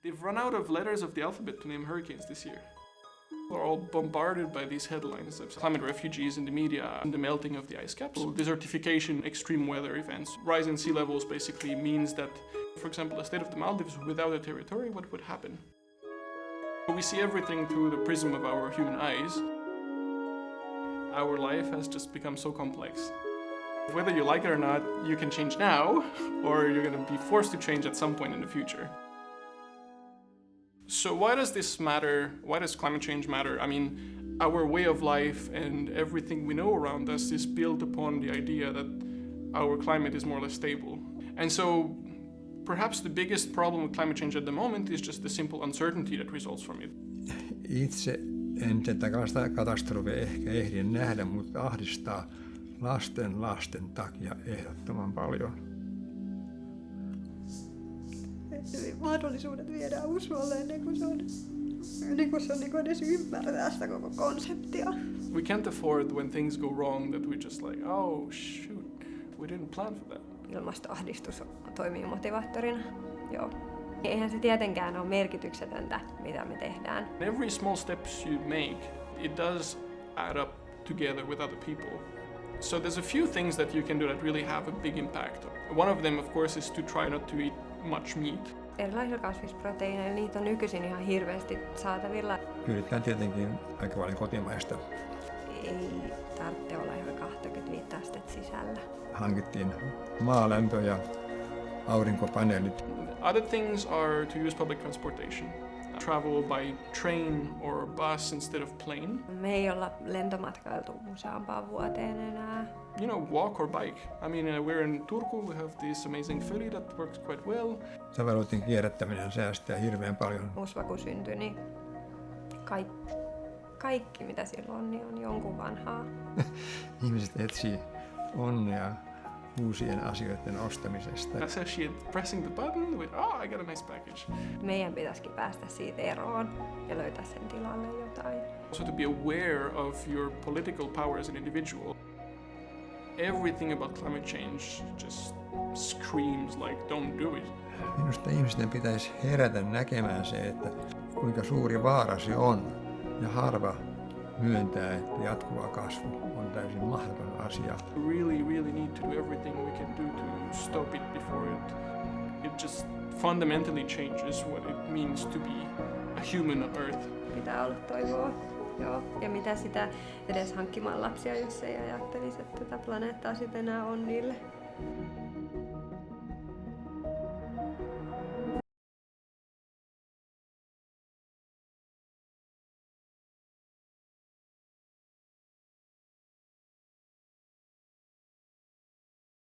They've run out of letters of the alphabet to name hurricanes this year. We're all bombarded by these headlines of climate refugees in the media and the melting of the ice caps. Desertification, extreme weather events. Rise in sea levels basically means that, for example, the state of the Maldives without a territory, what would happen? We see everything through the prism of our human eyes. Our life has just become so complex. Whether you like it or not, you can change now, or you're going to be forced to change at some point in the future. So why does this matter? Why does climate change matter? I mean, our way of life and everything we know around us is built upon the idea that our climate is more or less stable. And so perhaps the biggest problem with climate change at the moment is just the simple uncertainty that results from it. Itse en tätä katastrofia ehkä ehdin nähdä, mutta ahdistaa lasten takia ehdottoman paljon. Mahdollisuudet viedään usvalle ennen kuin se on edes ymmärtää sitä koko konseptia. We can't afford when things go wrong that we just like, oh shoot, we didn't plan for that. Ilmastoahdistus toimii motivaattorina, joo. Eihän se tietenkään ole merkityksetöntä, mitä me tehdään. Every small steps you make, it does add up together with other people. So there's a few things that you can do that really have a big impact. One of them, of course, is to try not to eat much meat. Erilaisilla kasvisproteiineilla niitä on nykyisin ihan hirveästi saatavilla. Pyydetään tietenkin aika paljon kotimaista. Ei tarvitse olla ihan 25 astetta sisällä. Hankittiin maalämpö ja aurinkopaneelit. Other things are to use public transportation. Travel by train or bus instead of plane. Me ei olla lentomatkailtu useampaan vuoteen enää. You know, walk or bike. I mean, we're in Turku, we have this amazing ferry that works quite well. Säväluotin kierrättäminen säästää hirveän paljon. Usva kun syntyi, niin kaikki mitä silloin niin on jonkun vanhaa. Ihmiset etsii onnea uusien asioiden ostamisesta. Associate pressing the button with, I got a nice package. Meidän pitäisikin päästä siitä eroon ja löytää sen tilalle jotain. Also to be aware of your political power as an individual. Everything about climate change just screams like, don't do it. Minusta ihmisten pitäisi herätä näkemään se, että kuinka suuri vaara se on. Ja harva myöntää, että jatkuva kasvu on täysin mahdoton asia. We really need to do everything we can do to stop it before it just fundamentally changes what it means to be a human on Earth. Pitää olla toivoa. Joo. Ja mitä sitä edes hankkimaan lapsia, jos ei ajattelisi, että tätä planeettaa sitten enää on niille.